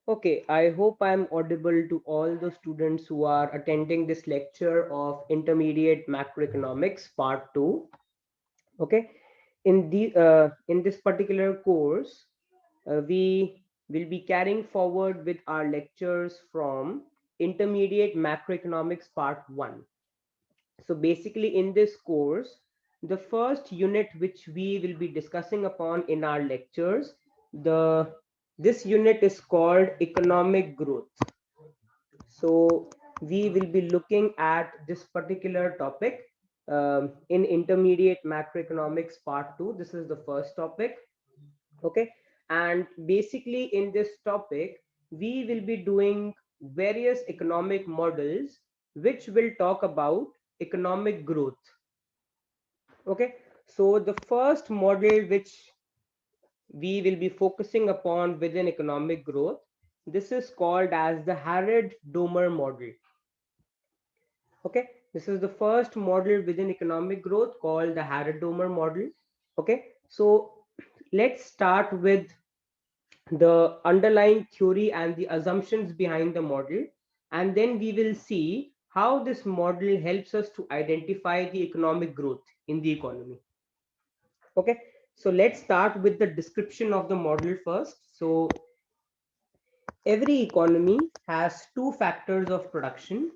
Okay, I hope I'm audible to all the students who are attending this lecture of Intermediate Macroeconomics Part 2. Okay, in this particular course, we will be carrying forward with our lectures from Intermediate Macroeconomics Part 1. So basically in this course, the first unit which we will be discussing upon in our lectures, the this unit is called economic growth. So we will be looking at this particular topic in intermediate macroeconomics part 2. This is the first topic. Okay, and basically in this topic we will be doing various economic models which will talk about economic growth. Okay, so the first model which we will be focusing upon within economic growth, this is called as the Harrod-Domer model. Okay, this is the first model within economic growth called the Harrod-Domer model. Okay, so let's start with the underlying theory and the assumptions behind the model, and then we will see how this model helps us to identify the economic growth in the economy. Okay, so let's start with the description of the model first. So every economy has two factors of production.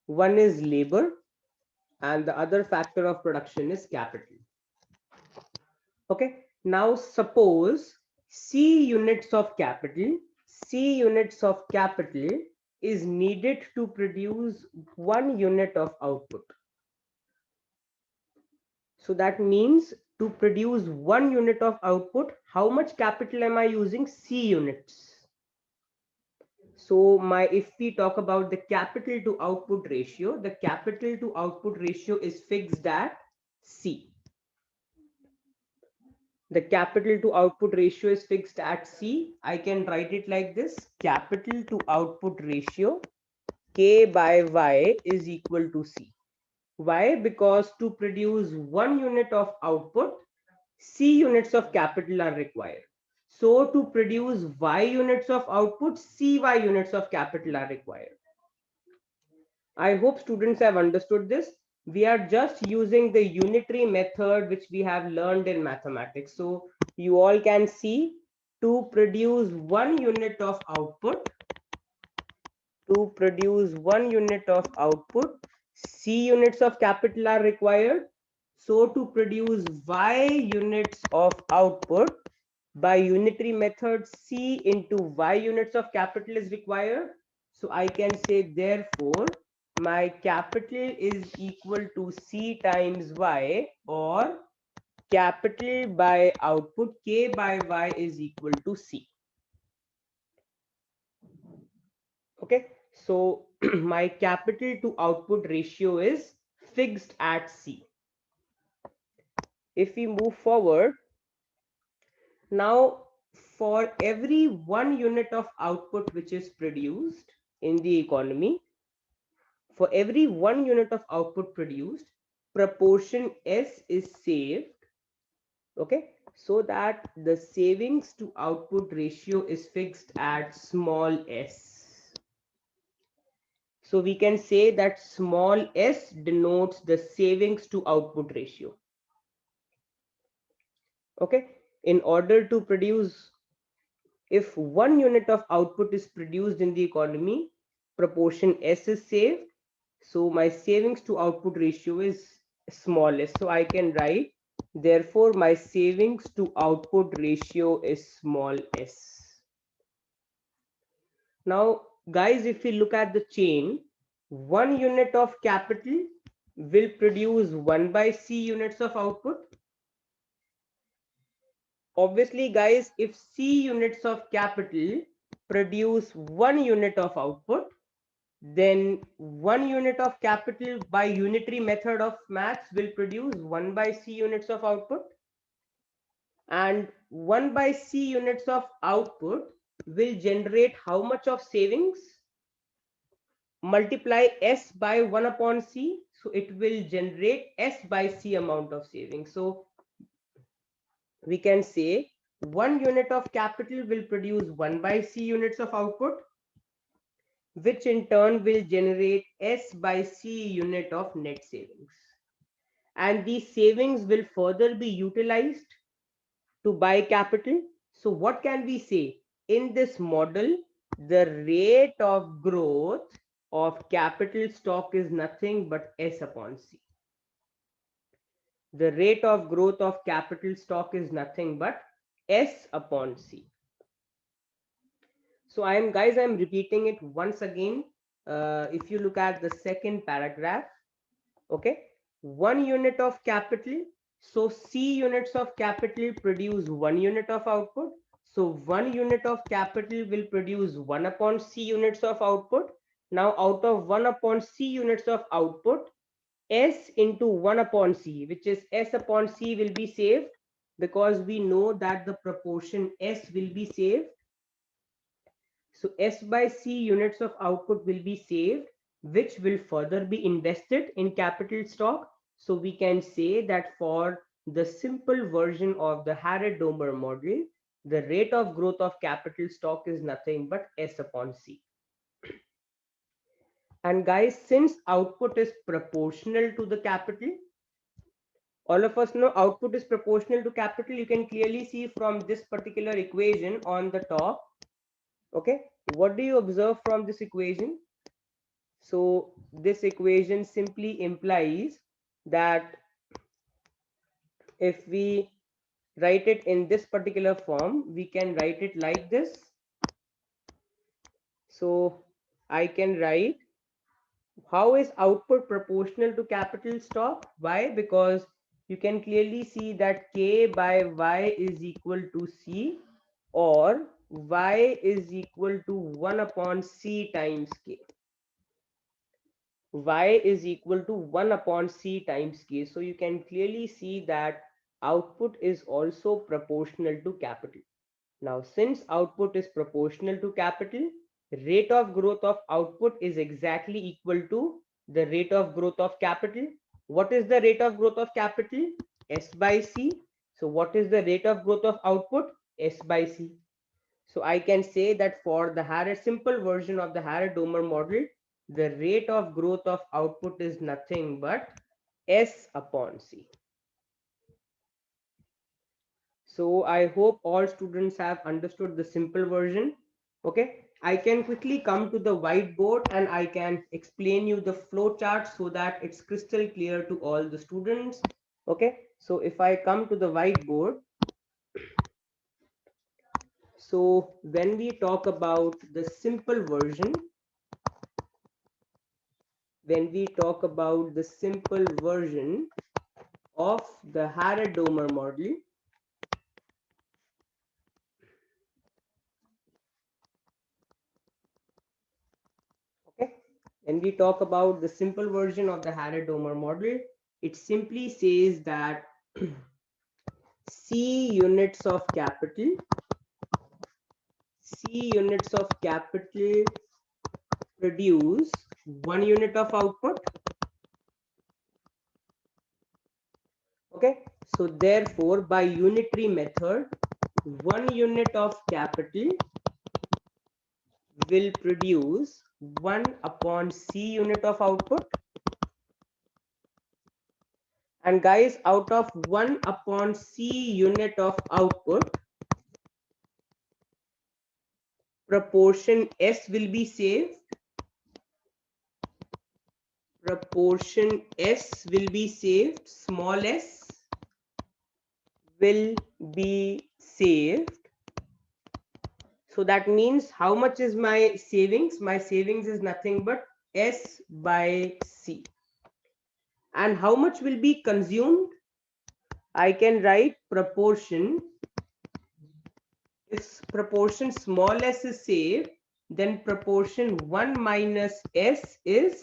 One is labor and the other factor of production is capital. Okay, now suppose C units of capital, C units of capital is needed to produce 1 unit of output. So that means to produce 1 unit of output, how much capital am I using? C units. So if we talk about the capital to output ratio, the capital to output ratio is fixed at C. The capital to output ratio is fixed at C. I can write it like this: capital to output ratio K by Y is equal to C. Why? Because to produce 1 unit of output, C units of capital are required. So to produce Y units of output, CY units of capital are required. I hope students have understood this. We are just using the unitary method which we have learned in mathematics. So you all can see, to produce 1 unit of output, C units of capital are required. So to produce Y units of output, by unitary method, C into Y units of capital is required. So I can say therefore my capital is equal to C times Y, or capital by output K by Y is equal to C. Okay, so my capital to output ratio is fixed at C. If we move forward, now for every 1 unit of output which is produced in the economy, for every 1 unit of output produced, proportion S is saved. Okay, so that the savings to output ratio is fixed at small s. So we can say that small s denotes the savings to output ratio. Okay, in order to produce, if 1 unit of output is produced in the economy, proportion S is saved. So my savings to output ratio is smallest. So I can write, therefore my savings to output ratio is small s. Now, guys, if we look at the chain, 1 unit of capital will produce 1 by C units of output. Obviously, guys, if C units of capital produce 1 unit of output, then 1 unit of capital by unitary method of maths will produce 1 by C units of output, and 1 by C units of output will generate how much of savings? Multiply S by 1 upon C, so it will generate S by C amount of savings. So we can say 1 unit of capital will produce 1 by C units of output, which in turn will generate S by C unit of net savings. And these savings will further be utilized to buy capital. So what can we say? In this model, the rate of growth of capital stock is nothing but S upon C. The rate of growth of capital stock is nothing but S upon C. So I'm repeating it once again. If you look at the second paragraph, okay, 1 unit of capital. So C units of capital produce 1 unit of output. So 1 unit of capital will produce 1 upon C units of output. Now out of 1 upon C units of output, S into 1 upon C, which is S upon C, will be saved, because we know that the proportion S will be saved. So S by C units of output will be saved, which will further be invested in capital stock. So we can say that for the simple version of the Harrod-Domer model, the rate of growth of capital stock is nothing but S upon C. And guys, since output is proportional to the capital, all of us know output is proportional to capital. You can clearly see from this particular equation on the top. Okay, what do you observe from this equation? So this equation simply implies that if we write it in this particular form, we can write it like this. So I can write, how is output proportional to capital stock? Why? Because you can clearly see that K by Y is equal to C, or Y is equal to 1 upon C times K. Y is equal to 1 upon C times K. So you can clearly see that output is also proportional to capital. Now, since output is proportional to capital, rate of growth of output is exactly equal to the rate of growth of capital. What is the rate of growth of capital? S by C. So what is the rate of growth of output? S by C. So I can say that for the simple version of the Harrod-Domer model, the rate of growth of output is nothing but S upon C. So I hope all students have understood the simple version. Okay, I can quickly come to the whiteboard and I can explain you the flow chart so that it's crystal clear to all the students. Okay, so if I come to the whiteboard, so when we talk about the simple version, of the Harrod-Domer model, okay, when we talk about the simple version of the Harrod-Domer model, it simply says that C units of capital produce 1 unit of output. Okay, so therefore by unitary method, 1 unit of capital will produce 1 upon C unit of output. And guys, out of 1 upon C unit of output, proportion S will be saved. Small s will be saved. So that means how much is my savings? My savings is nothing but S by C. And how much will be consumed? I can write proportion. If proportion small s is saved, then proportion 1 minus s is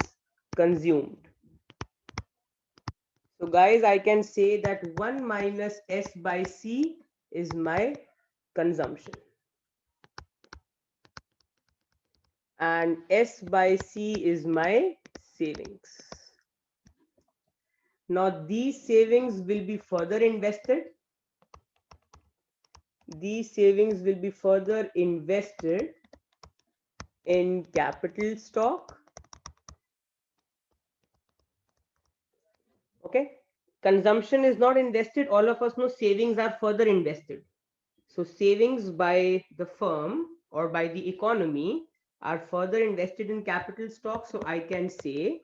consumed. So guys, I can say that 1 minus S by C is my consumption. And S by C is my savings. Now these savings will be further invested. these savings will be further invested in capital stock. Okay, consumption is not invested. All of us know savings are further invested. So savings by the firm or by the economy are further invested in capital stock. So I can say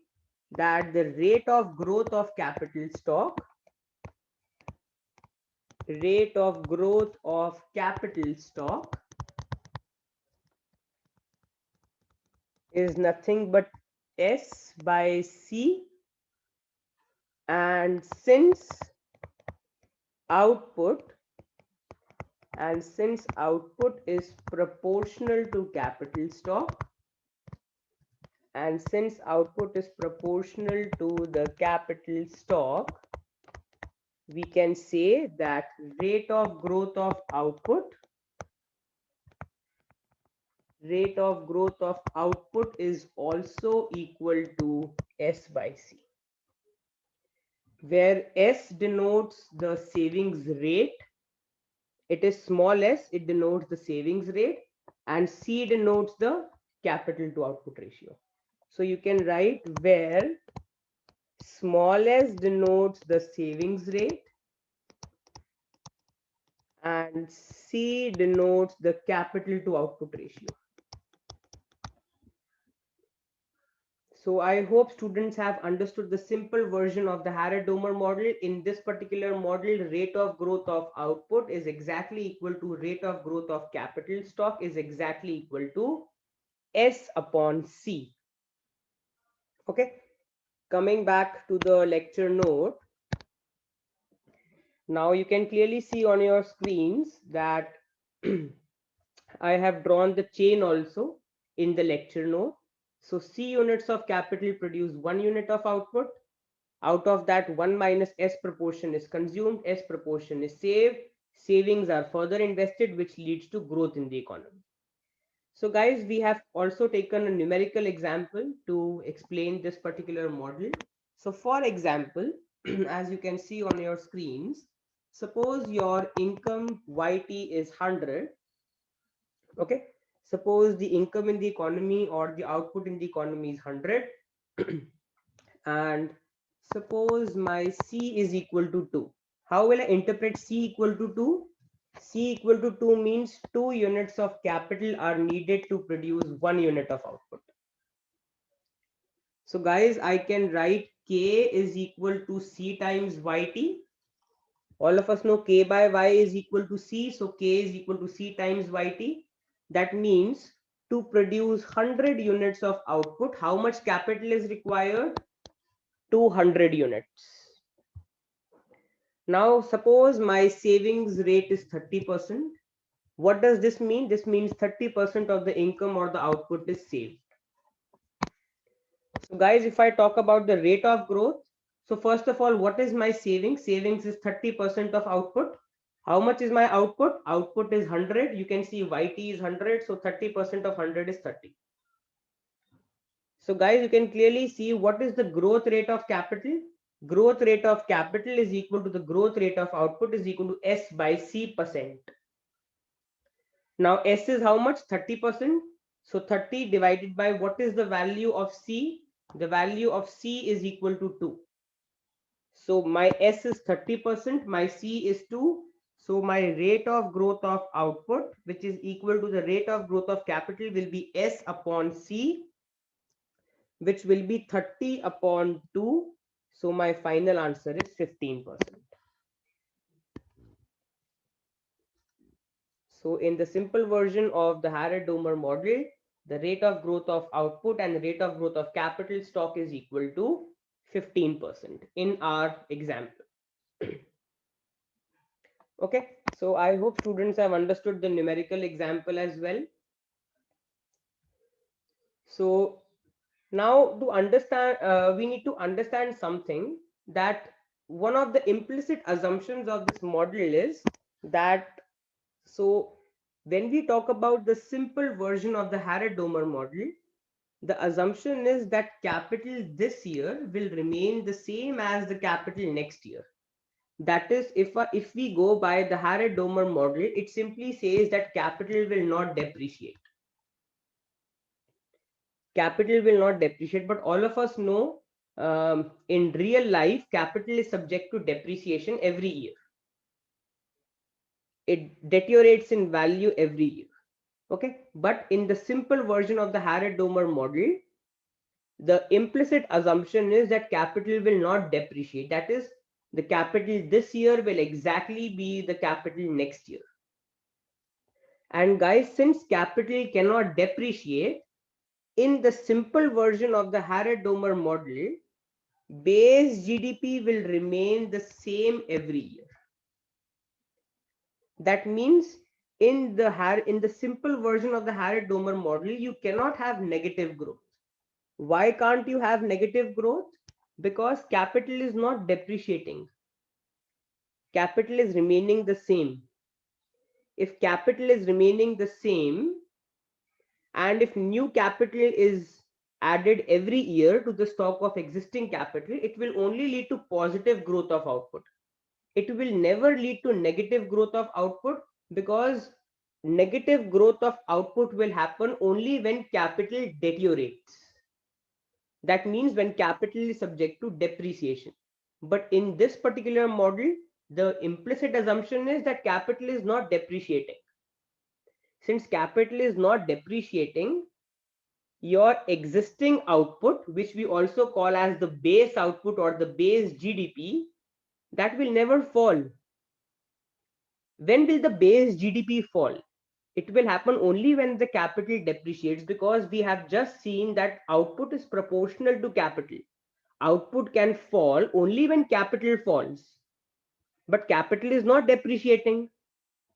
that the rate of growth of capital stock, rate of growth of capital stock is nothing but S by C, and since output is proportional to capital stock, and since output is proportional to the capital stock, we can say that rate of growth of output is also equal to S by C, where S denotes the savings rate. It is small s, it denotes the savings rate, and C denotes the capital to output ratio. So you can write where small s denotes the savings rate and C denotes the capital to output ratio. So I hope students have understood the simple version of the Harrod-Domer model. In this particular model, rate of growth of output is exactly equal to rate of growth of capital stock is exactly equal to S upon C. Okay, coming back to the lecture note. Now you can clearly see on your screens that I have drawn the chain also in the lecture note. So C units of capital produce 1 unit of output. Out of that, 1 minus S proportion is consumed, S proportion is saved, savings are further invested, which leads to growth in the economy. So guys, we have also taken a numerical example to explain this particular model. So for example, as you can see on your screens, suppose your income YT is 100. Okay, suppose the income in the economy or the output in the economy is 100 and suppose my C is equal to 2. How will I interpret C equal to 2? C equal to 2 means 2 units of capital are needed to produce 1 unit of output. So guys, I can write K is equal to C times YT. All of us know K by Y is equal to C. So K is equal to C times YT. That means to produce 100 units of output, how much capital is required? 200 units. Now, suppose my savings rate is 30%. What does this mean? This means 30% of the income or the output is saved. So guys, if I talk about the rate of growth, so first of all, what is my savings? Savings is 30% of output. How much is my output? Output is 100. You can see YT is 100. So 30% of 100 is 30. So guys, you can clearly see what is the growth rate of capital. Growth rate of capital is equal to the growth rate of output is equal to S by C percent. Now S is how much? 30%. So 30 divided by what is the value of C? The value of C is equal to 2. So my S is 30%, my C is 2. So my rate of growth of output, which is equal to the rate of growth of capital, will be S upon C, which will be 30 upon 2. So my final answer is 15%. So in the simple version of the Harrod-Domer model, the rate of growth of output and the rate of growth of capital stock is equal to 15% in our example. Okay, so I hope students have understood the numerical example as well. So now to understand, we need to understand something, that one of the implicit assumptions of this model is that, so when we talk about the simple version of the Harrod-Domer model, the assumption is that capital this year will remain the same as the capital next year. That is, if we go by the Harrod-Domer model, it simply says that capital will not depreciate. Capital will not depreciate, but all of us know in real life, capital is subject to depreciation every year. It deteriorates in value every year. Okay, but in the simple version of the Harrod-Domer model, the implicit assumption is that capital will not depreciate. That is, the capital this year will exactly be the capital next year. And guys, since capital cannot depreciate, in the simple version of the Harrod-Domer model, base GDP will remain the same every year. That means in the simple version of the Harrod-Domer model, you cannot have negative growth. Why can't you have negative growth? Because capital is not depreciating. Capital is remaining the same. If capital is remaining the same, and if new capital is added every year to the stock of existing capital, it will only lead to positive growth of output. It will never lead to negative growth of output, because negative growth of output will happen only when capital deteriorates. That means when capital is subject to depreciation. But in this particular model, the implicit assumption is that capital is not depreciating. Since capital is not depreciating, your existing output, which we also call as the base output or the base GDP, that will never fall. When will the base GDP fall? It will happen only when the capital depreciates, because we have just seen that output is proportional to capital. Output can fall only when capital falls. But capital is not depreciating.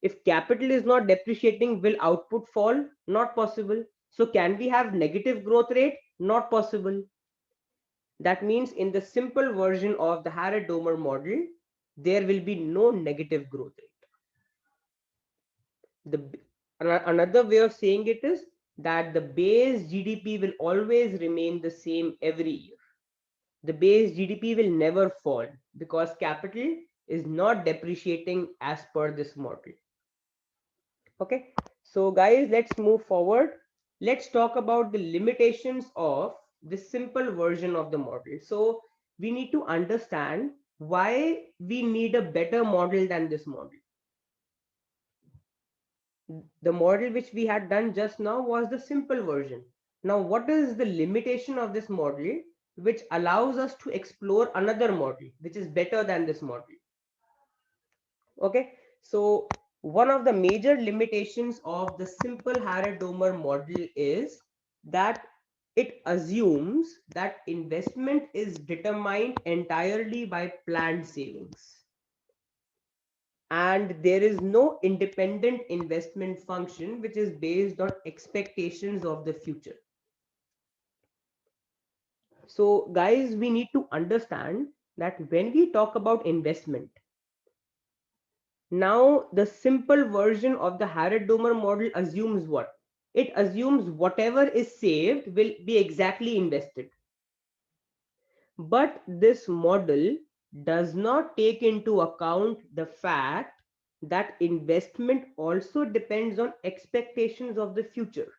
If capital is not depreciating, will output fall? Not possible. So can we have negative growth rate? Not possible. That means in the simple version of the Harrod-Domer model, there will be no negative growth rate. Another way of saying it is that the base GDP will always remain the same every year. The base GDP will never fall because capital is not depreciating as per this model. Okay, so guys, let's move forward. Let's talk about the limitations of the simple version of the model. So we need to understand why we need a better model than this model. The model which we had done just now was the simple version. Now, what is the limitation of this model which allows us to explore another model which is better than this model? Okay, so one of the major limitations of the simple Harrod-Domer model is that it assumes that investment is determined entirely by planned savings, and there is no independent investment function which is based on expectations of the future. So guys, we need to understand that when we talk about investment, now the simple version of the Harrod-Domer model assumes what? It assumes whatever is saved will be exactly invested. But this model does not take into account the fact that investment also depends on expectations of the future.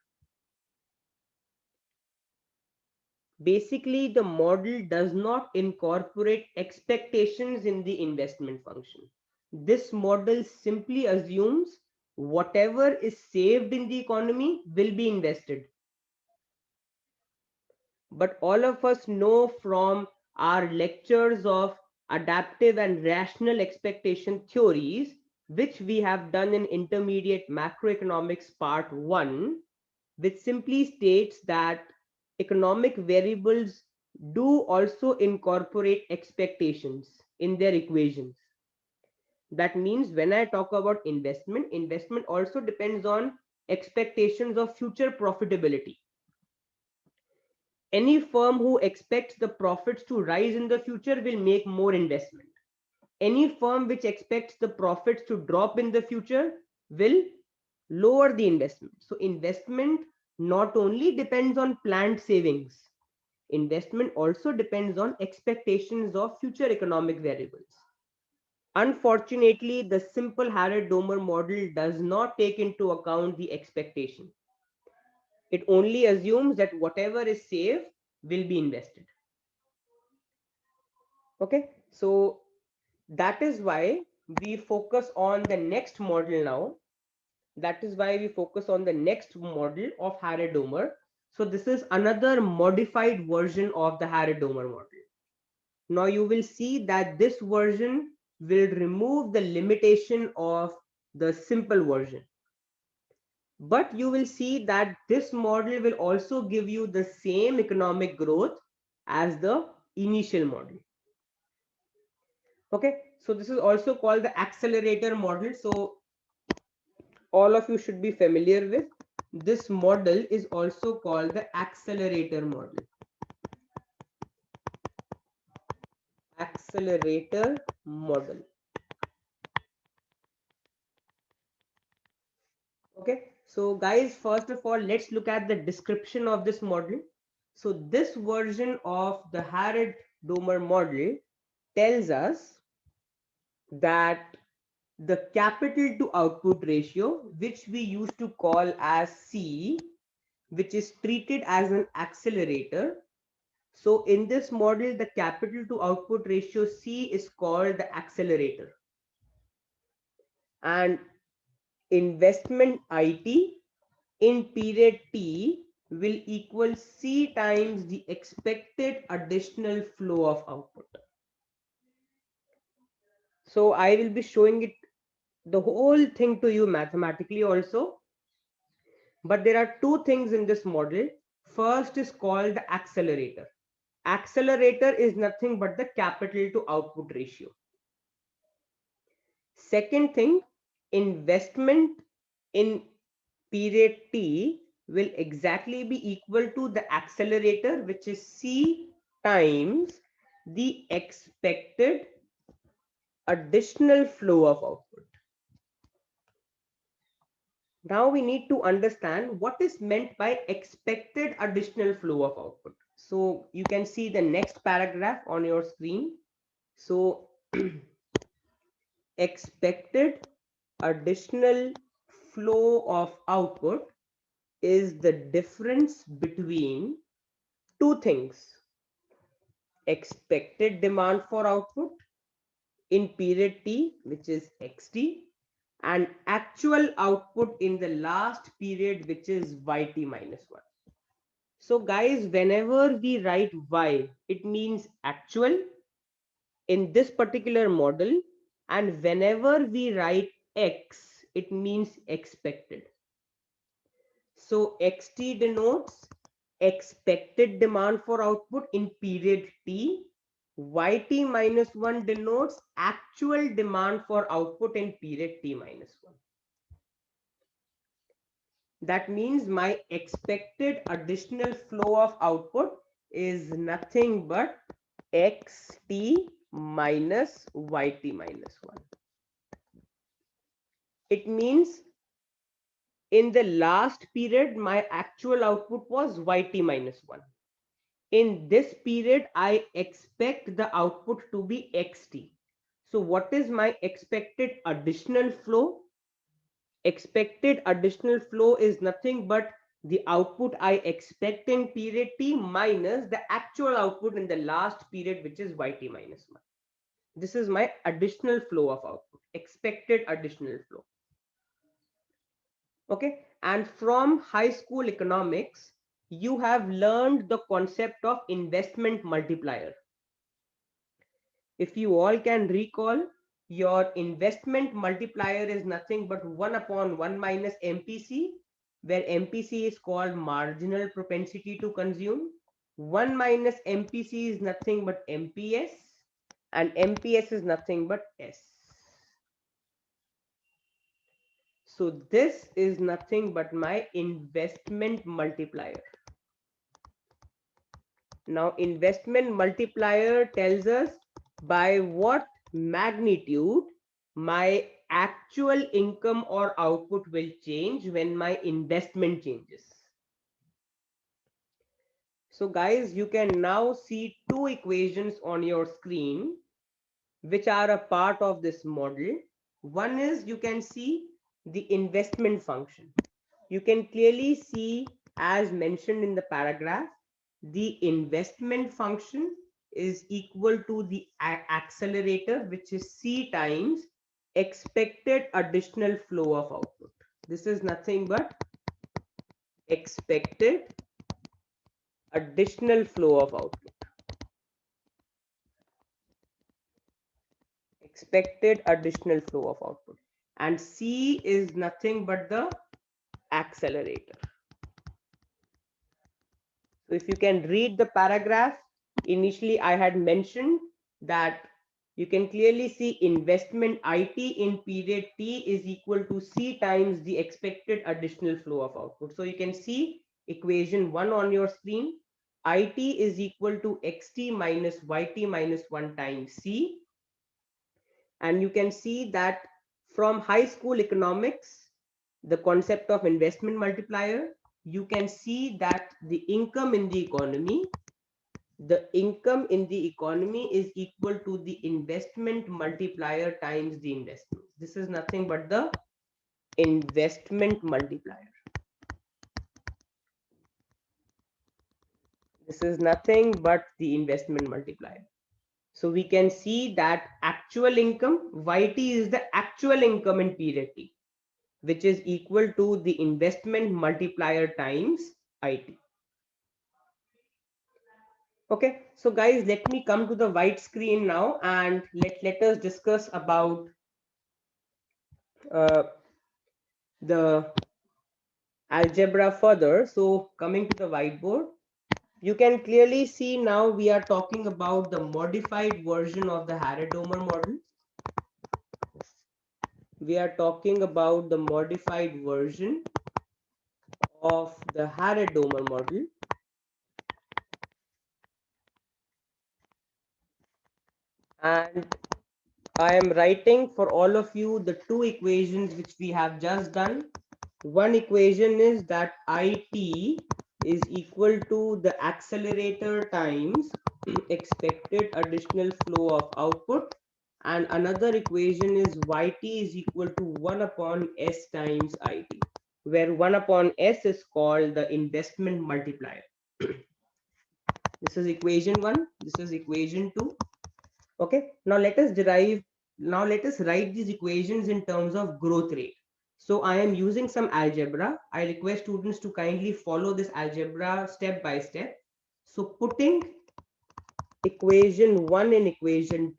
Basically, the model does not incorporate expectations in the investment function. This model simply assumes whatever is saved in the economy will be invested. But all of us know from our lectures of adaptive and rational expectation theories, which we have done in intermediate macroeconomics part 1, which simply states that economic variables do also incorporate expectations in their equations. That means when I talk about investment, investment also depends on expectations of future profitability. Any firm who expects the profits to rise in the future will make more investment. Any firm which expects the profits to drop in the future will lower the investment. So investment not only depends on planned savings, investment also depends on expectations of future economic variables. Unfortunately, the simple Harrod-Domer model does not take into account the expectation. It only assumes that whatever is saved will be invested. Okay, so that is why we focus on the next model now. That is why we focus on the next model of Harrod-Domer. So this is another modified version of the Harrod-Domer model. Now you will see that this version will remove the limitation of the simple version. But you will see that this model will also give you the same economic growth as the initial model. Okay, so this is also called the accelerator model. So all of you should be familiar with this model is also called the accelerator model. Accelerator model. Okay, so guys, first of all, let's look at the description of this model. So this version of the Harrod-Domer model tells us that the capital to output ratio, which we used to call as C, which is treated as an accelerator. So in this model, the capital to output ratio C is called the accelerator. And investment IT in period T will equal C times the expected additional flow of output. So I will be showing it the whole thing to you mathematically also. But there are two things in this model. First is called the accelerator. Accelerator is nothing but the capital to output ratio. Second thing, investment in period T will exactly be equal to the accelerator, which is C times the expected additional flow of output. Now we need to understand what is meant by expected additional flow of output. So you can see the next paragraph on your screen. So expected additional flow of output is the difference between two things: expected demand for output in period T, which is xt, and actual output in the last period, which is yt minus 1. So guys, whenever we write y, it means actual in this particular model, and whenever we write x, it means expected. So xt denotes expected demand for output in period T. Yt minus 1 denotes actual demand for output in period T minus 1. That means my expected additional flow of output is nothing but xt minus yt minus 1. It means in the last period, my actual output was yt minus 1. In this period, I expect the output to be xt. So what is my expected additional flow? Expected additional flow is nothing but the output I expect in period T minus the actual output in the last period, which is yt minus 1. This is my additional flow of output, expected additional flow. Okay, and from high school economics, you have learned the concept of investment multiplier. If you all can recall, your investment multiplier is nothing but 1 upon 1 minus MPC, where MPC is called marginal propensity to consume. 1 minus MPC is nothing but MPS, and MPS is nothing but S. So this is nothing but my investment multiplier. Now, investment multiplier tells us by what magnitude my actual income or output will change when my investment changes. So guys, you can now see two equations on your screen. which are a part of this model. One is, you can see the investment function. You can clearly see, as mentioned in the paragraph, the investment function is equal to the accelerator, which is C times expected additional flow of output. This is nothing but expected additional flow of output. Expected additional flow of output. And C is nothing but the accelerator. So if you can read the paragraph, initially I had mentioned that you can clearly see investment IT in period T is equal to C times the expected additional flow of output. So you can see equation 1 on your screen. IT is equal to XT minus YT minus 1 times C. And you can see that from high school economics, the concept of investment multiplier, you can see that the income in the economy is equal to the investment multiplier times the investment. This is nothing but the investment multiplier. This is nothing but the investment multiplier. So we can see that actual income, YT is the actual income in period T, which is equal to the investment multiplier times IT. Okay, so guys, let me come to the white screen now, and let us discuss about the algebra further. So coming to the whiteboard, you can clearly see now we are talking about the modified version of the Harrod-Domer model. We are talking about the modified version of the Harrod-Domer model. And I am writing for all of you the two equations which we have just done. One equation is that IT is equal to the accelerator times expected additional flow of output, and another equation is YT is equal to 1 upon S times IT, where 1 upon S is called the investment multiplier. This is equation 1, this is equation 2. Okay, now let us write these equations in terms of growth rate. So I am using some algebra. I request students to kindly follow this algebra step by step. So putting equation 1 in equation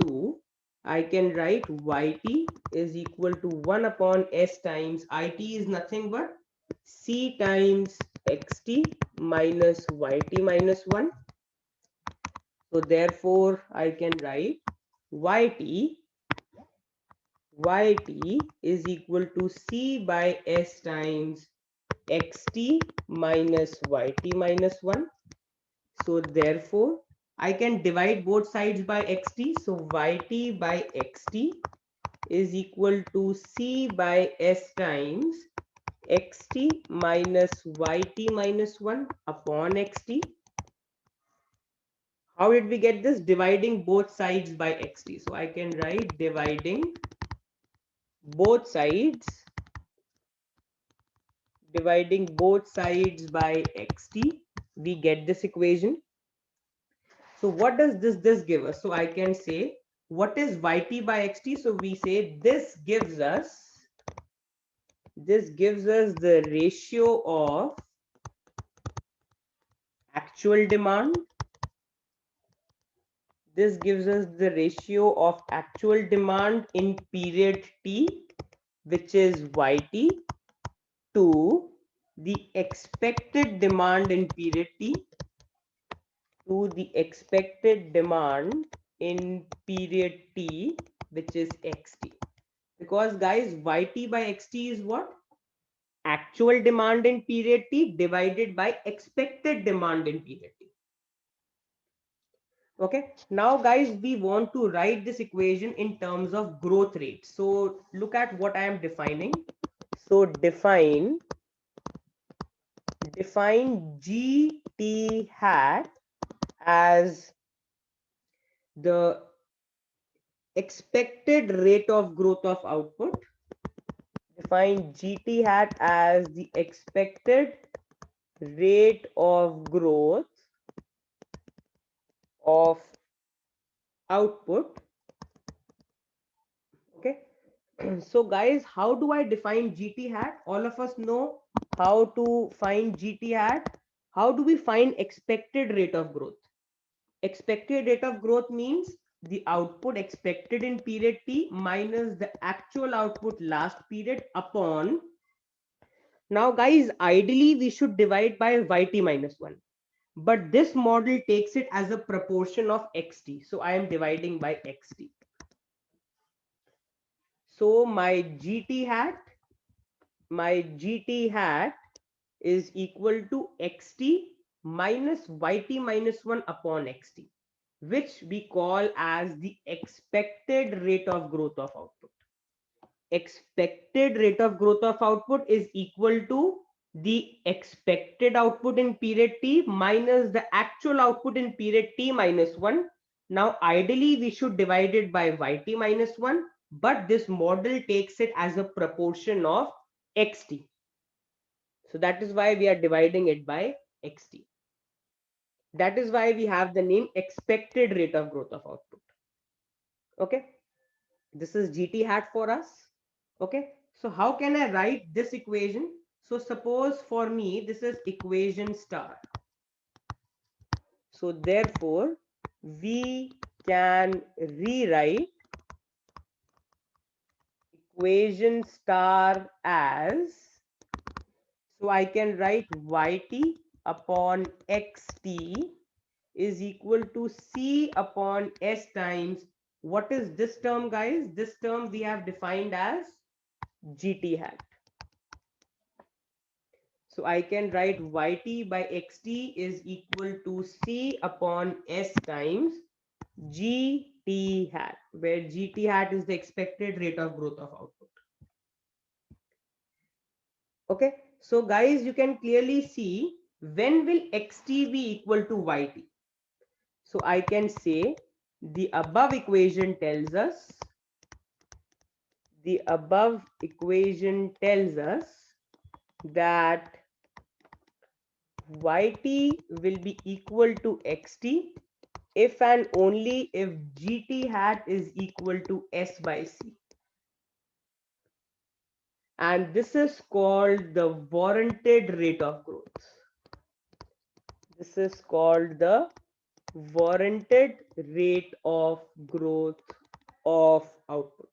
2, I can write YT is equal to 1 upon S times IT is nothing but C times XT minus YT minus 1. So therefore, I can write YT is equal to C by S times XT minus YT minus 1. So therefore, I can divide both sides by XT. So YT by XT is equal to C by S times XT minus YT minus 1 upon XT. How did we get this? Dividing both sides by XT. So I can write dividing both sides by XT. We get this equation. So what does this give us? So I can say, what is YT by XT? So we say this gives us the ratio of actual demand. This gives us the ratio of actual demand in period T, which is YT, to the expected demand in period T, which is XT. Because guys, YT by XT is what? Actual demand in period T divided by expected demand in period T. Okay, now guys, we want to write this equation in terms of growth rate. So look at what I am defining. So define G T hat as the expected rate of growth of output. Define GT hat as the expected rate of growth of output. Okay. So guys, how do I define GT hat? All of us know how to find GT hat. How do we find expected rate of growth? Expected rate of growth means the output expected in period T minus the actual output last period upon. Now guys, ideally we should divide by YT minus 1. But this model takes it as a proportion of XT. So I am dividing by XT. So my GT hat is equal to XT minus YT minus 1 upon XT, which we call as the expected rate of growth of output. Expected rate of growth of output is equal to the expected output in period T minus the actual output in period T minus 1. Now, ideally, we should divide it by YT minus 1, but this model takes it as a proportion of XT. So that is why we are dividing it by XT. That is why we have the name expected rate of growth of output. Okay. This is GT hat for us. Okay. So how can I write this equation? So suppose for me, this is equation star. So therefore, we can rewrite equation star as, so I can write YT upon XT is equal to C upon S times, what is this term guys? This term we have defined as GT hat. So I can write YT by XT is equal to C upon S times GT hat, where GT hat is the expected rate of growth of output. Okay, so guys, you can clearly see when will XT be equal to YT. So I can say the above equation tells us that YT will be equal to XT if and only if GT hat is equal to S by C. And this is called the warranted rate of growth. This is called the warranted rate of growth of output.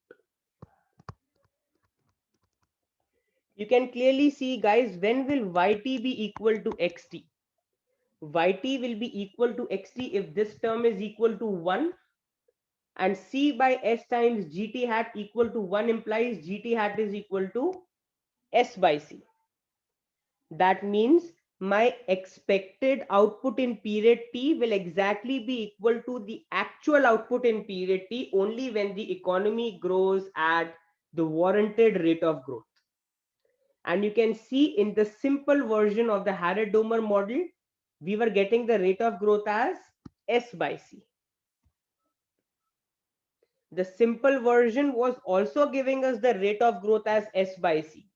You can clearly see guys, when will YT be equal to XT? YT will be equal to XT if this term is equal to 1, and C by S times GT hat equal to 1 implies GT hat is equal to S by C. That means my expected output in period T will exactly be equal to the actual output in period T only when the economy grows at the warranted rate of growth. And you can see in the simple version of the Harrod-Domer model, we were getting the rate of growth as S by C. The simple version was also giving us the rate of growth as S by C.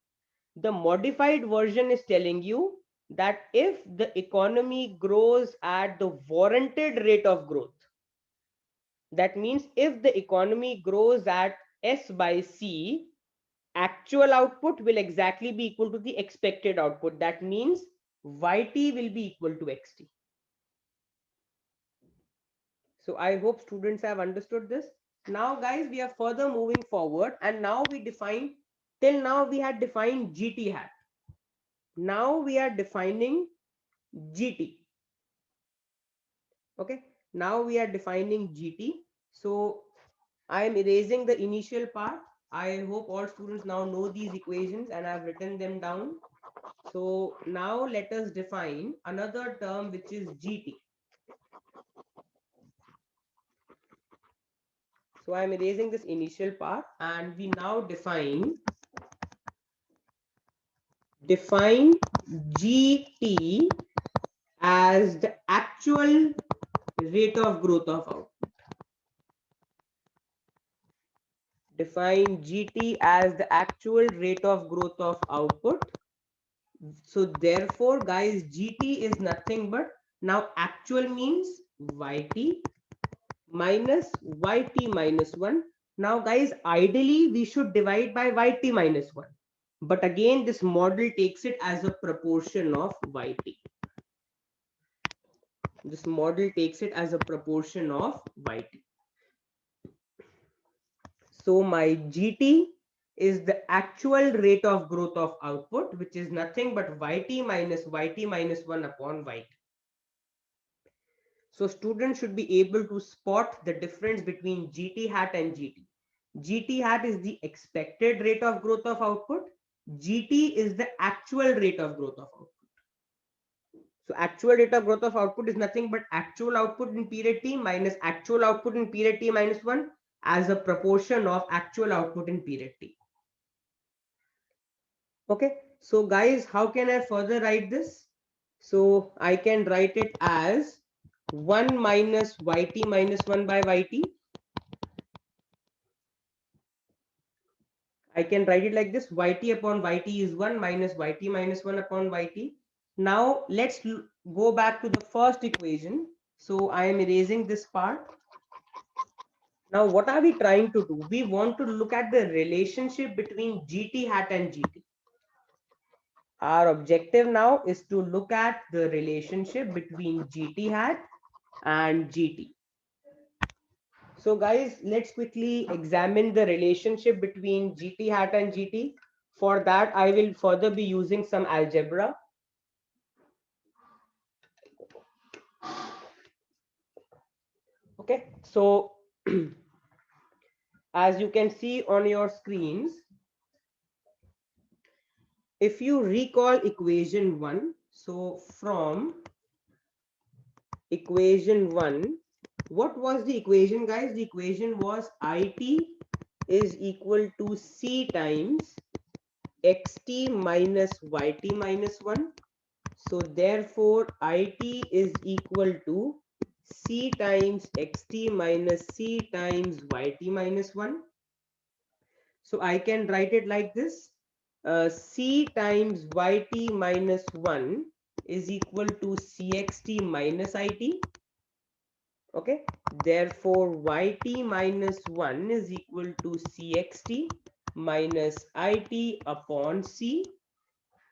The modified version is telling you that if the economy grows at the warranted rate of growth, that means if the economy grows at S by C, actual output will exactly be equal to the expected output. That means YT will be equal to XT. So I hope students have understood this. Now guys, we are further moving forward, and now we define, till now we had defined GT hat. Now we are defining GT. Okay, now we are defining GT. So I am erasing the initial part. I hope all students now know these equations and I've written them down. So now let us define another term, which is GT. So I'm erasing this initial part, and we now define GT as the actual rate of growth of output. Define GT as the actual rate of growth of output. So therefore, guys, GT is nothing but, now actual means YT minus YT minus 1. Now, guys, ideally, we should divide by YT minus 1. But again, this model takes it as a proportion of YT. This model takes it as a proportion of YT. So my GT is the actual rate of growth of output, which is nothing but YT minus 1 upon YT. So students should be able to spot the difference between GT hat and GT. GT hat is the expected rate of growth of output. GT is the actual rate of growth of output. So actual rate of growth of output is nothing but actual output in period T minus actual output in period T minus 1 as a proportion of actual output in period T. Okay, so guys, how can I further write this? So I can write it as 1 minus YT minus 1 by YT. I can write it like this: YT upon YT is 1 minus YT minus 1 upon YT. Now let's go back to the first equation. So I am erasing this part. Now what are we trying to do? We want to look at the relationship between GT hat and GT. Our objective now is to look at the relationship between GT hat and GT. So guys, let's quickly examine the relationship between GT hat and GT. For that, I will further be using some algebra. Okay, so as you can see on your screens, if you recall equation 1, so from equation 1, what was the equation, guys? The equation was IT is equal to C times xt minus yt minus 1. So therefore IT is equal to C times xt minus C times yt minus 1. So I can write it like this: C times yt minus 1 is equal to cxt minus it. Okay, therefore yt minus 1 is equal to cxt minus it upon c,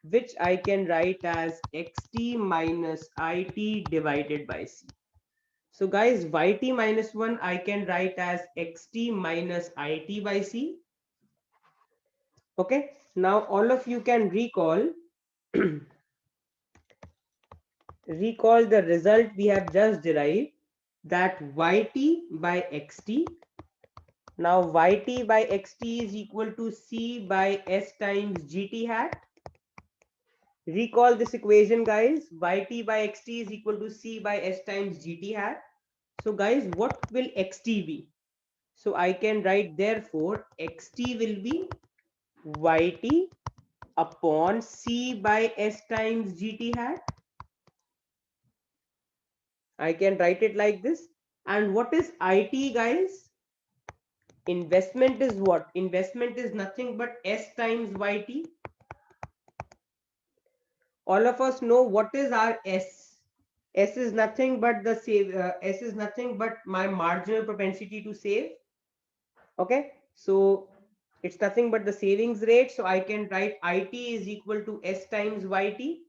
which I can write as xt minus it divided by c. So guys, yt minus 1 I can write as xt minus it by c. Okay, now all of you can recall recall the result we have just derived, that yt by xt. Now yt by xt is equal to c by s times gt hat. Recall this equation, guys. Yt by xt is equal to c by s times gt hat. So guys, what will xt be? So I can write, therefore xt will be yt upon c by s times gt hat. I can write it like this. And what is it, guys? Investment is what? Investment is nothing but s times yt. All of us know what is our s. S is nothing but the save. S is nothing but my marginal propensity to save. Okay, so it's nothing but the savings rate. So I can write it is equal to s times yt.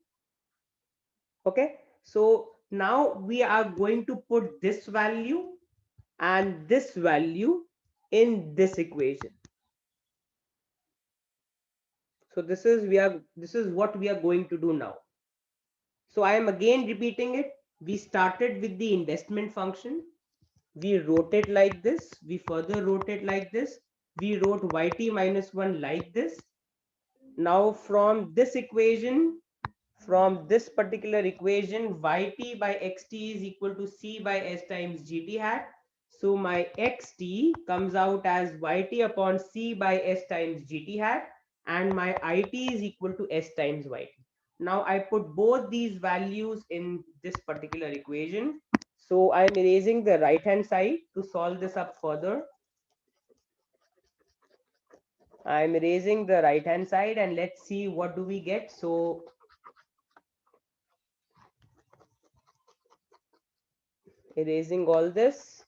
Okay, so now we are going to put this value and this value in this equation. So this is what we are going to do now. So I am again repeating it. We started with the investment function. We wrote it like this. We further wrote it like this. We wrote yt minus 1 like this. Now from this equation, from this particular equation, yt by xt is equal to c by s times gt hat. So my xt comes out as yt upon c by s times gt hat, and my it is equal to s times yt. Now I put both these values in this particular equation. So I'm erasing the right hand side to solve this up further. I'm erasing the right hand side and let's see what do we get. So erasing all this.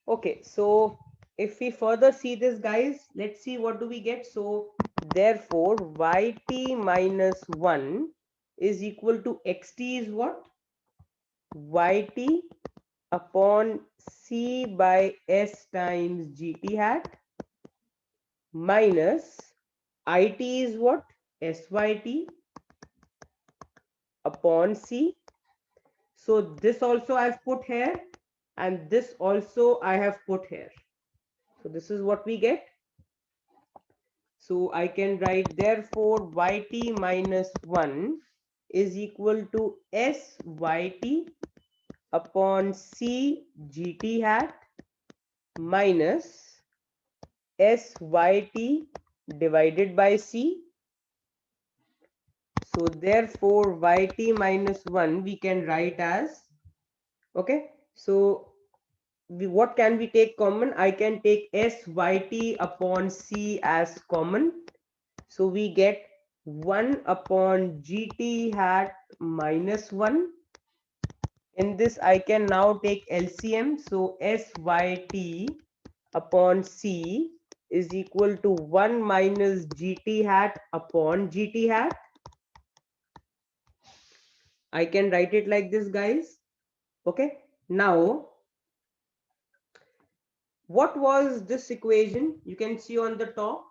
Okay, so if we further see this, guys, let's see what do we get. So therefore yt minus 1 is equal to xt is what? Yt upon c by s times gt hat minus it is what? syt upon c. So this also I've put here and this also I have put here. So this is what we get. So I can write therefore yt minus 1 is equal to syt upon c gt hat minus syt divided by c. So therefore yt minus 1 we can write as, okay, so what can we take common? I can take syt upon c as common. So we get 1 upon gt hat minus 1. In this I can now take LCM. So syt upon c is equal to 1 minus gt hat upon gt hat. I can write it like this, guys. Okay. Now, what was this equation? You can see on the top.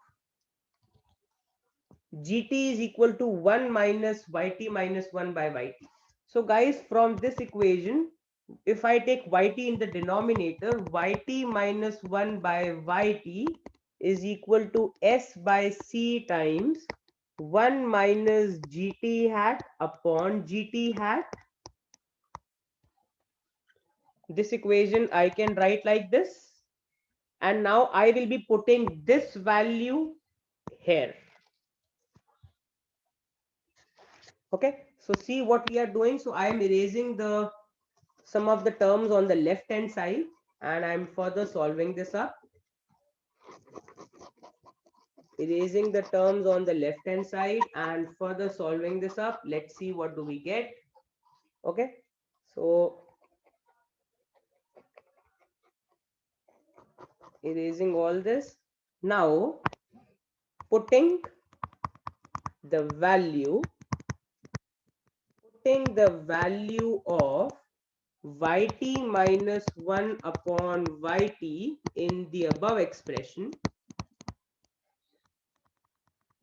Gt is equal to 1 minus yt minus 1 by yt. So guys, from this equation, if I take yt in the denominator, yt minus 1 by yt is equal to s by c times 1 minus gt hat upon gt hat. This equation I can write like this. And now I will be putting this value here. Okay, so see what we are doing. So I am erasing the some of the terms on the left hand side and I'm further solving this up. Erasing the terms on the left hand side and further solving this up. Let's see what do we get. Okay, so erasing all this. Now putting the value of yt minus 1 upon yt in the above expression,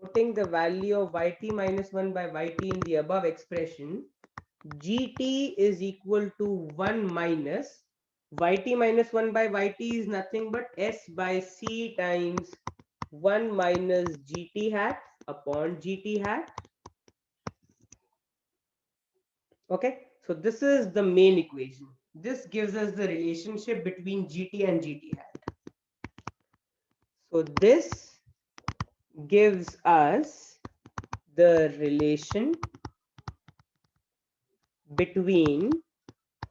putting the value of yt minus 1 by yt in the above expression, gt is equal to 1 minus yt minus 1 by yt is nothing but s by c times 1 minus gt hat upon gt hat. Okay, so this is the main equation. This gives us the relationship between gt and gt hat. So this gives us the relation between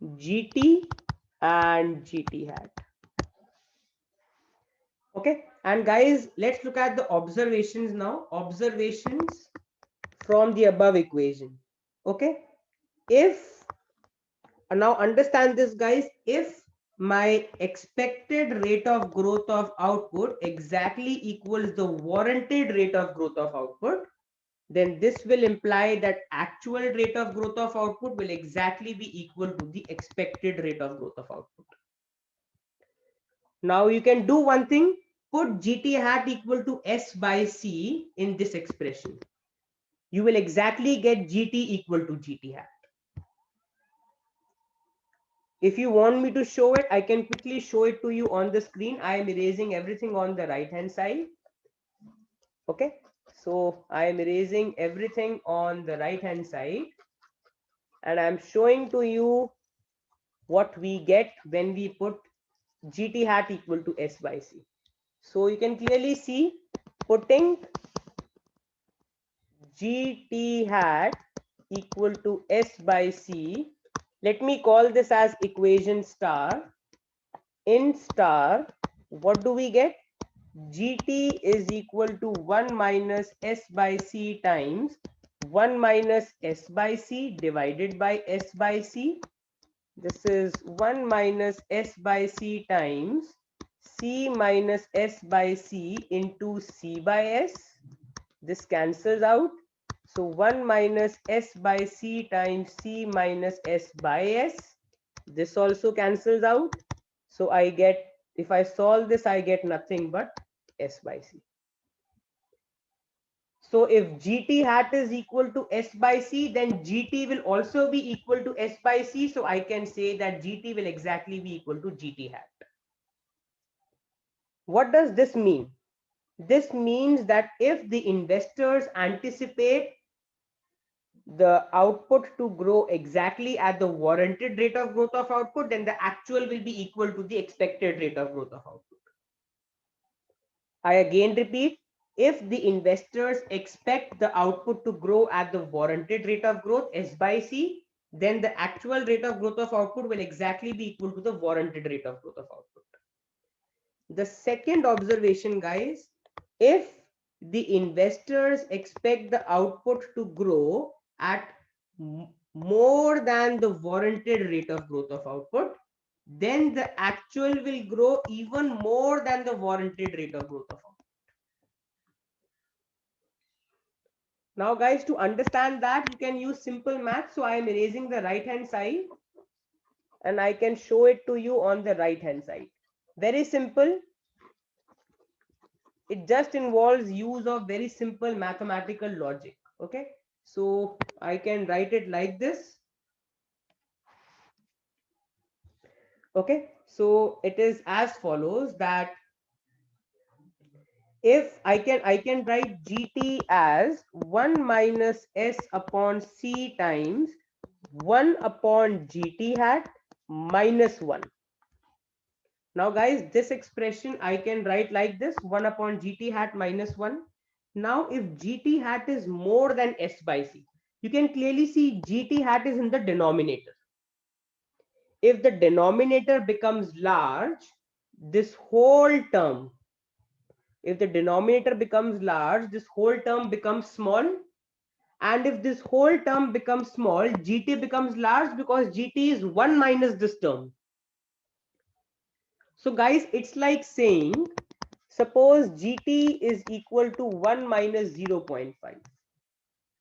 gt and gt hat. Okay, and guys, let's look at the observations now. Observations from the above equation. Okay, if now understand this, guys, if my expected rate of growth of output exactly equals the warranted rate of growth of output, then this will imply that actual rate of growth of output will exactly be equal to the expected rate of growth of output. Now you can do one thing, put gt hat equal to s by c in this expression. You will exactly get gt equal to gt hat. If you want me to show it, I can quickly show it to you on the screen. I am erasing everything on the right hand side. Okay, so I am erasing everything on the right hand side and I'm showing to you what we get when we put gt hat equal to s by c. So you can clearly see putting GT hat equal to S by C. Let me call this as equation star. In star, what do we get? GT is equal to 1 minus S by C times 1 minus S by C divided by S by C. This is 1 minus S by C times C minus S by C into C by S. This cancels out. So 1 minus S by C times C minus S by S. This also cancels out. So I get, if I solve this, I get nothing but S by C. So if GT hat is equal to S by C, then GT will also be equal to S by C. So I can say that GT will exactly be equal to GT hat. What does this mean? This means that if the investors anticipate the output to grow exactly at the warranted rate of growth of output, then the actual will be equal to the expected rate of growth of output. I again repeat, if the investors expect the output to grow at the warranted rate of growth, S by C, then the actual rate of growth of output will exactly be equal to the warranted rate of growth of output. The second observation, guys, if the investors expect the output to grow at more than the warranted rate of growth of output, then the actual will grow even more than the warranted rate of growth of output. Now, guys, to understand that, you can use simple math. So I am erasing the right hand side and I can show it to you on the right hand side. Very simple. It just involves use of very simple mathematical logic. Okay, so I can write it like this. Okay, so it is as follows, that if I can write GT as 1 minus S upon C times 1 upon GT hat minus 1. Now, guys, this expression I can write like this: 1 upon GT hat minus 1. Now, if GT hat is more than S by C, you can clearly see GT hat is in the denominator. If the denominator becomes large, this whole term, if the denominator becomes large, this whole term becomes small. And if this whole term becomes small, GT becomes large because GT is 1 minus this term. So guys, it's like saying, suppose GT is equal to 1 minus 0.5.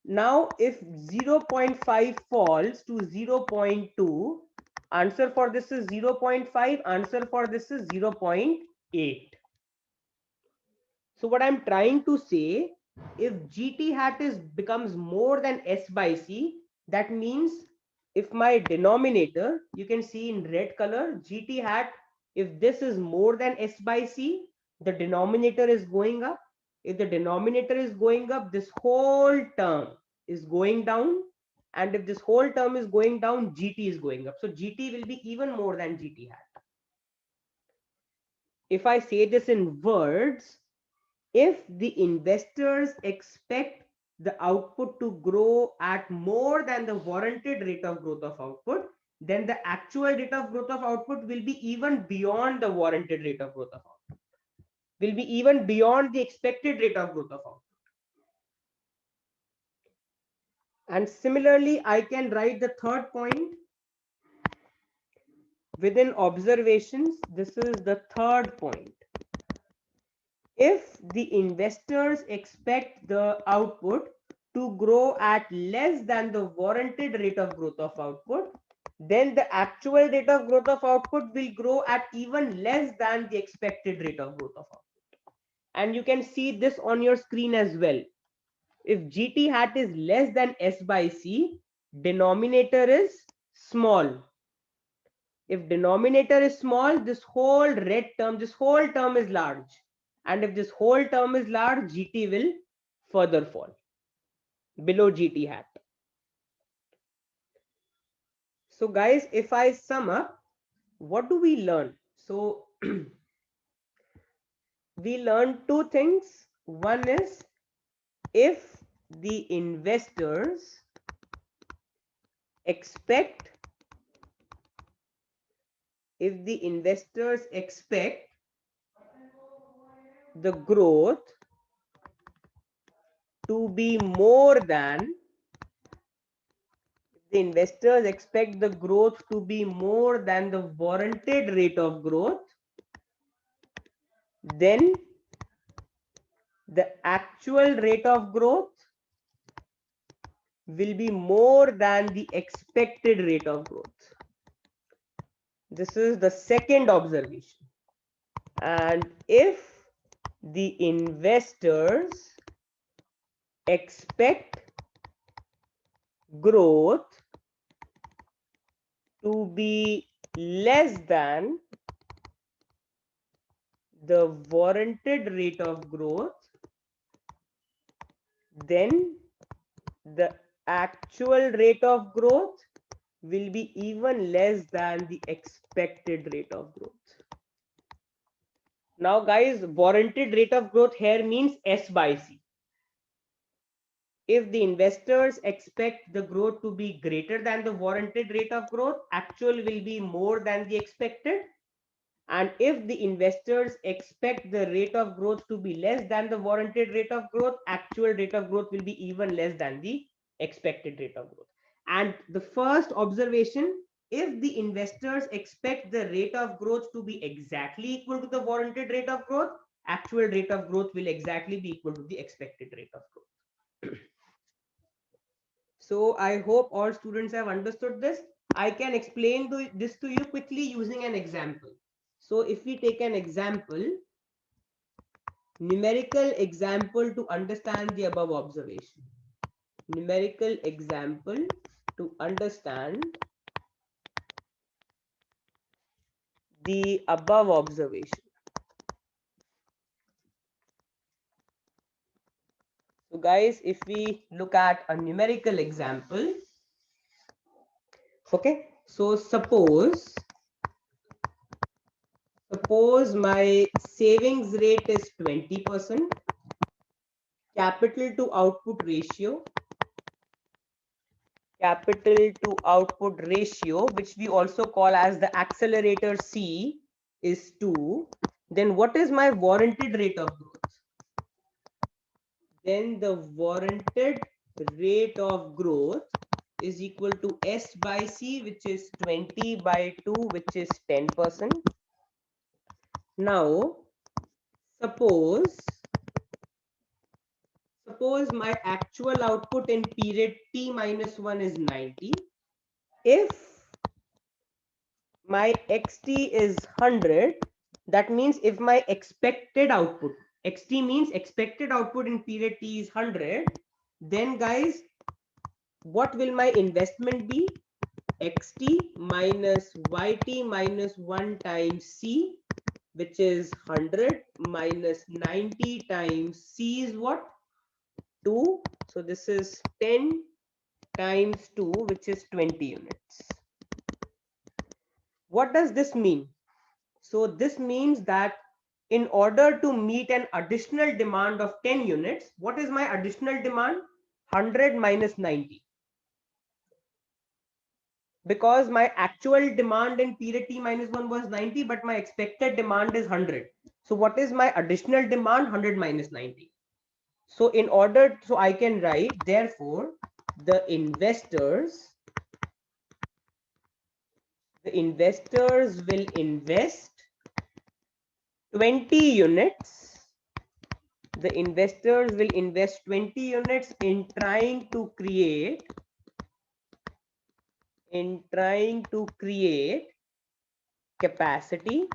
Now, if 0.5 falls to 0.2, answer for this is 0.5, answer for this is 0.8. So what I'm trying to say, if GT hat is becomes more than S by C, that means if my denominator, you can see in red color, GT hat, if this is more than S by C, the denominator is going up. If the denominator is going up, this whole term is going down. And if this whole term is going down, GT is going up. So GT will be even more than GT hat. If I say this in words, if the investors expect the output to grow at more than the warranted rate of growth of output, then the actual rate of growth of output will be even beyond the warranted rate of growth of output, will be even beyond the expected rate of growth of output. And similarly, I can write the third point within observations. This is the third point. If the investors expect the output to grow at less than the warranted rate of growth of output, then the actual rate of growth of output will grow at even less than the expected rate of growth of output. And you can see this on your screen as well. If GT hat is less than S by C, denominator is small. If denominator is small, this whole red term, this whole term is large. And if this whole term is large, GT will further fall below GT hat. So guys, if I sum up, what do we learn? So we learned two things. One is, if the investors expect the growth to be more than the investors expect the growth to be more than the warranted rate of growth, then the actual rate of growth will be more than the expected rate of growth. This is the second observation. And if the investors expect growth to be less than the warranted rate of growth, then the actual rate of growth will be even less than the expected rate of growth. Now guys, warranted rate of growth here means S by C. If the investors expect the growth to be greater than the warranted rate of growth, actual will be more than the expected. And if the investors expect the rate of growth to be less than the warranted rate of growth, actual rate of growth will be even less than the expected rate of growth. And the first observation, if the investors expect the rate of growth to be exactly equal to the warranted rate of growth, actual rate of growth will exactly be equal to the expected rate of growth. So I hope all students have understood this. I can explain this to you quickly using an example. So if we take an example, numerical example to understand the above observation. Numerical example to understand the above observation. So guys, if we look at a numerical example, okay, so suppose my savings rate is 20%, capital to output ratio, which we also call as the accelerator C, is 2, then what is my warranted rate of growth? Then the warranted rate of growth is equal to S by C, which is 20 by 2, which is 10%. Now, suppose my actual output in period T minus 1 is 90. If my XT is 100, that means if my expected output, XT means expected output in period T is 100, then guys, what will my investment be? XT minus YT minus 1 times C, which is 100, minus 90 times C is what? 2. So this is 10 times 2, which is 20 units. What does this mean? So this means that in order to meet an additional demand of 10 units, what is my additional demand? 100 minus 90. Because my actual demand in period T minus 1 was 90, but my expected demand is 100. So what is my additional demand? 100 minus 90. So in order, so I can write, therefore, the investors will invest 20 units. The investors will invest 20 units in trying to create capacity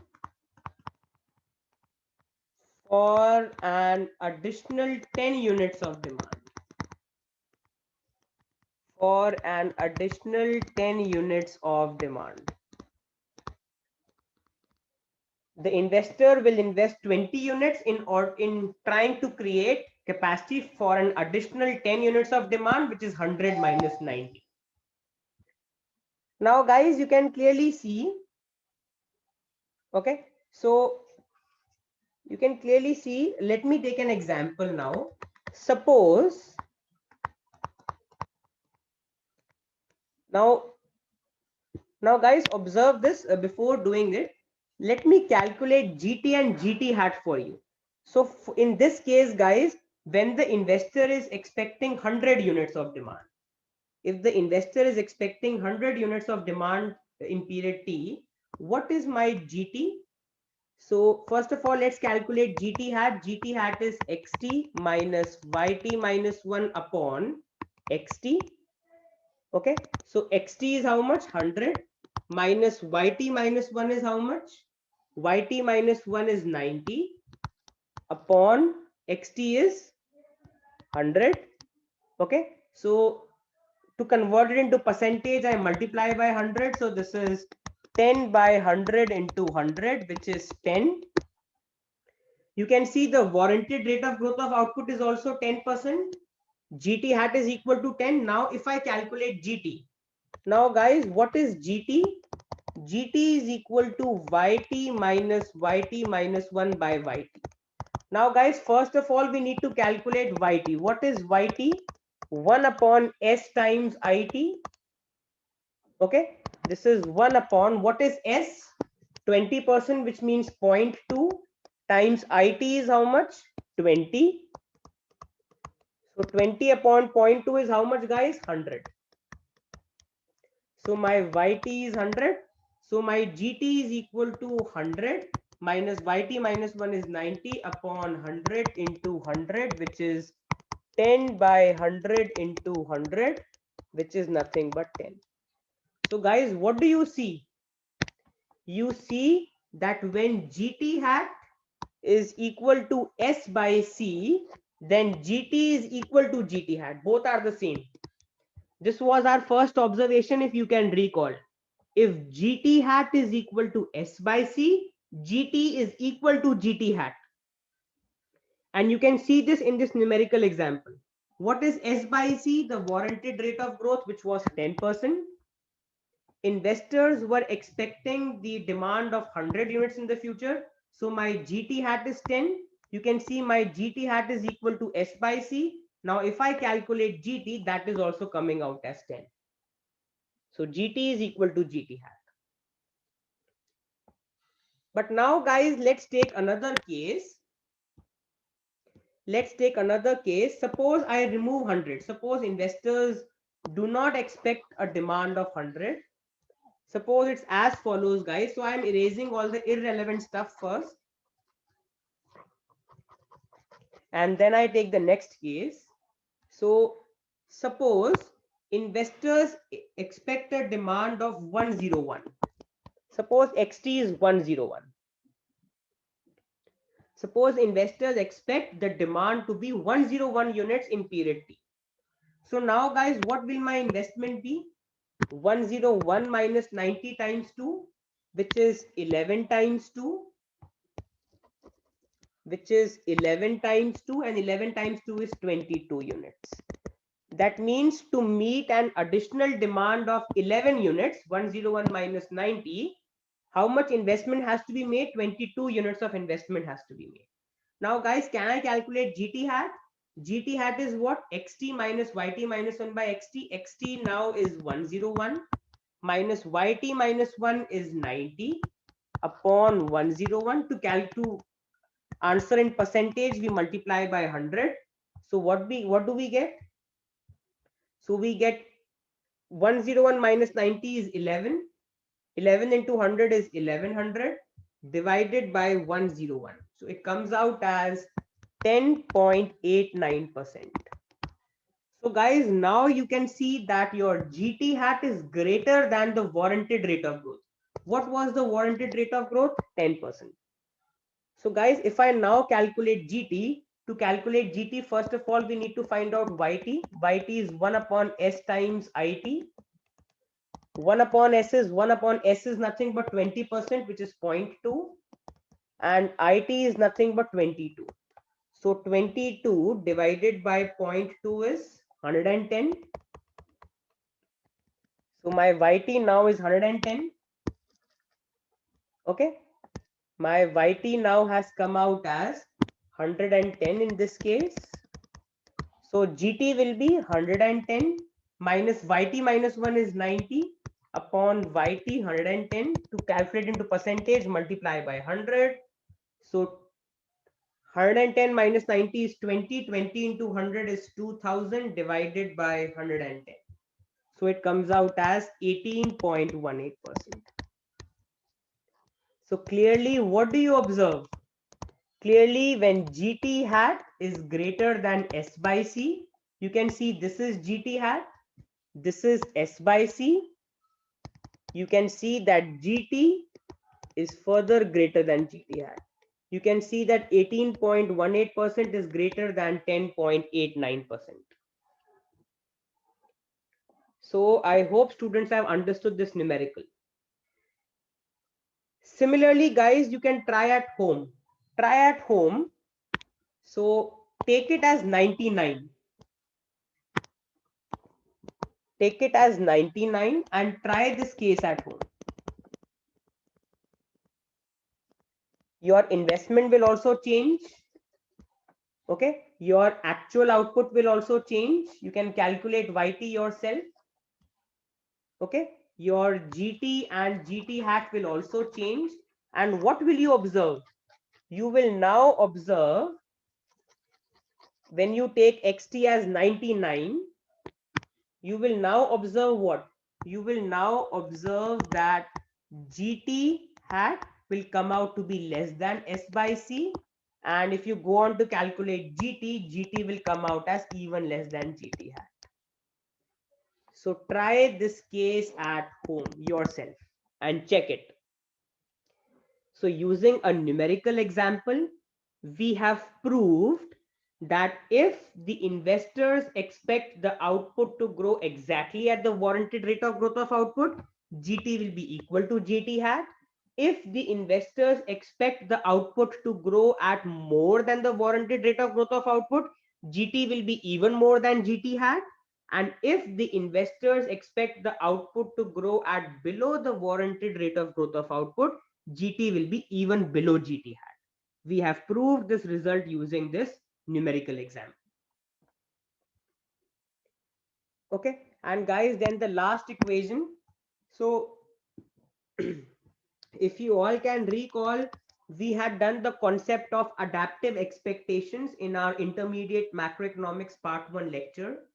for an additional 10 units of demand. For an additional 10 units of demand. The investor will invest 20 units in trying to create capacity for an additional 10 units of demand, which is 100 minus 90. Now guys, you can clearly see, okay, so You can clearly see. Let me take an example now. Suppose now guys, observe this before doing it. Let me calculate GT and GT hat for you. So in this case, guys, when the investor is expecting 100 units of demand, if the investor is expecting 100 units of demand in period T, what is my GT? So first of all, let's calculate GT hat. GT hat is XT minus YT minus 1 upon XT. Okay, so XT is how much? 100 minus YT minus 1 is how much? YT minus 1 is 90 upon XT is 100. Okay, so to convert it into percentage, I multiply by 100. So this is 10 by 100 into 100, which is 10. You can see the warranted rate of growth of output is also 10%. GT hat is equal to 10. Now, if I calculate GT, now guys, what is GT? GT is equal to YT minus 1 by YT. Now guys, first of all, we need to calculate YT. What is YT? 1 upon S times IT. Okay, this is 1 upon, what is S? 20%, which means 0.2 times IT is how much? 20. So 20 upon 0.2 is how much, guys? 100. So my YT is 100. So my GT is equal to 100 minus YT minus 1 is 90 upon 100 into 100, which is 10 by 100 into 100, which is nothing but 10. So guys, what do you see? You see that when GT hat is equal to S by C, then GT is equal to GT hat. Both are the same. This was our first observation, if you can recall. If GT hat is equal to S by C, GT is equal to GT hat. And you can see this in this numerical example. What is S by C? The warranted rate of growth, which was 10%. Investors were expecting the demand of 100 units in the future. So my GT hat is 10. You can see my GT hat is equal to S by C. Now, if I calculate GT, that is also coming out as 10. So GT is equal to GT hat. But now, guys, let's take another case. Let's take another case. Suppose I remove 100. Suppose investors do not expect a demand of 100. Suppose it's as follows, guys. So I'm erasing all the irrelevant stuff first. And then I take the next case. So suppose investors expect a demand of 101. Suppose XT is 101. Suppose investors expect the demand to be 101 units in period T. So now, guys, what will my investment be? 101 minus 90 times 2, which is 11 times 2, which is 11 times 2, and 11 times 2 is 22 units. That means to meet an additional demand of 11 units, 101 minus 90, how much investment has to be made? 22 units of investment has to be made. Now, guys, can I calculate GT hat? GT hat is what? XT minus YT minus 1 by XT. XT now is 101 minus YT minus 1 is 90 upon 101. To answer in percentage, we multiply by 100. So what do we get? So we get 101 minus 90 is 11. 11 into 100 is 1100 divided by 101. So it comes out as 10.89%. So guys, now you can see that your GT hat is greater than the warranted rate of growth. What was the warranted rate of growth? 10%. So guys, if I now calculate GT, to calculate GT, first of all, we need to find out YT. YT is 1 upon S times IT. 1 upon S is nothing but 20%, which is 0.2. And IT is nothing but 22. So 22 divided by 0.2 is 110. So my YT now is 110. Okay. My YT now has come out as 110 in this case. So GT will be 110 minus YT minus 1 is 90 upon YT 110 to calculate into percentage, multiply by 100. So 110 minus 90 is 20. 20 into 100 is 2000 divided by 110. So it comes out as 18.18%. So clearly, what do you observe? Clearly, when GT hat is greater than S by C, you can see this is GT hat, this is S by C. You can see that GT is further greater than GT hat. You can see that 18.18% is greater than 10.89%. So I hope students have understood this numerical. Similarly, guys, you can try at home. Try at home. So take it as 99. Take it as 99 and try this case at home. Your investment will also change. Okay. Your actual output will also change. You can calculate YT yourself. Okay. Your GT and GT hat will also change. And what will you observe? You will now observe when you take XT as 99, you will now observe what? You will now observe that GT hat will come out to be less than S by C. And if you go on to calculate GT, GT will come out as even less than GT hat. So try this case at home yourself and check it. So using a numerical example, we have proved that if the investors expect the output to grow exactly at the warranted rate of growth of output, GT will be equal to GT hat. If the investors expect the output to grow at more than the warranted rate of growth of output, GT will be even more than GT hat. And if the investors expect the output to grow at below the warranted rate of growth of output, GT will be even below GT hat. We have proved this result using this numerical example. Okay, and guys, then the last equation. So if you all can recall, we had done the concept of adaptive expectations in our intermediate macroeconomics part 1 lecture.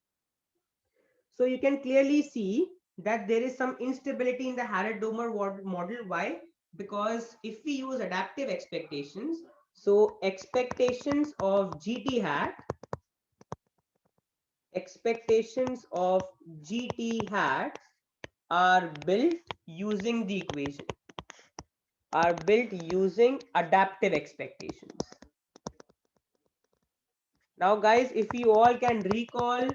So you can clearly see that there is some instability in the Harrod-Domer model. Why? Because if we use adaptive expectations, so expectations of GT hat are built using the equation, are built using adaptive expectations. Now guys, if you all can recall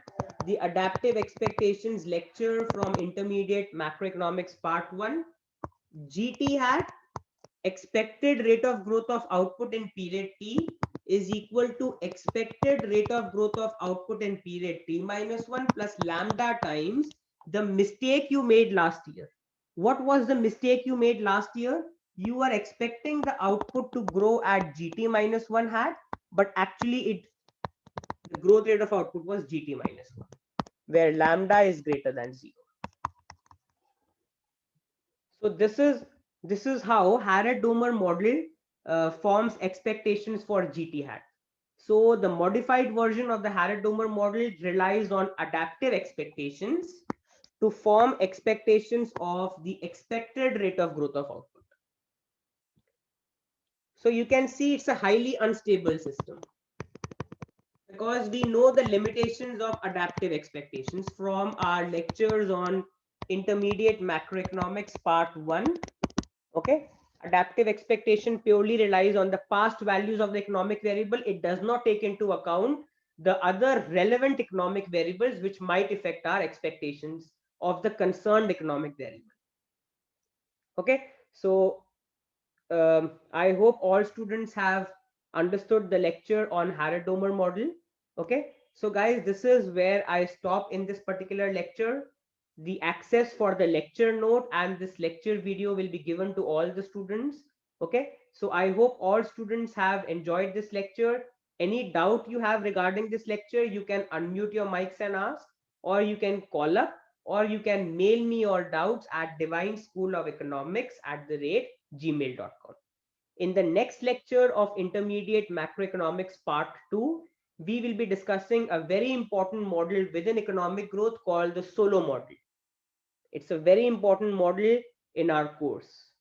the adaptive expectations lecture from intermediate macroeconomics part 1, GT hat, expected rate of growth of output in period T, is equal to expected rate of growth of output in period T minus 1 plus lambda times the mistake you made last year. What was the mistake you made last year? You were expecting the output to grow at GT minus 1 hat, but actually the growth rate of output was GT minus 1, where lambda is greater than 0. So this is how Harrod-Domer model forms expectations for GT hat. So the modified version of the Harrod-Domer model relies on adaptive expectations to form expectations of the expected rate of growth of output. So you can see it's a highly unstable system because we know the limitations of adaptive expectations from our lectures on intermediate macroeconomics part 1. Okay, adaptive expectation purely relies on the past values of the economic variable. It does not take into account the other relevant economic variables which might affect our expectations of the concerned economic variable. Okay, so I hope all students have understood the lecture on Harrod-Domer model. Okay, so guys, this is where I stop in this particular lecture. The access for the lecture note and this lecture video will be given to all the students. Okay, so I hope all students have enjoyed this lecture. Any doubt you have regarding this lecture, you can unmute your mics and ask, or you can call up, or you can mail me your doubts at divineschoolofeconomics@gmail.com. In the next lecture of Intermediate Macroeconomics Part 2, we will be discussing a very important model within economic growth called the Solo model. It's a very important model in our course.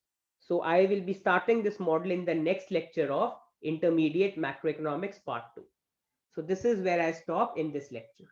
So I will be starting this model in the next lecture of Intermediate Macroeconomics Part 2. So this is where I stop in this lecture.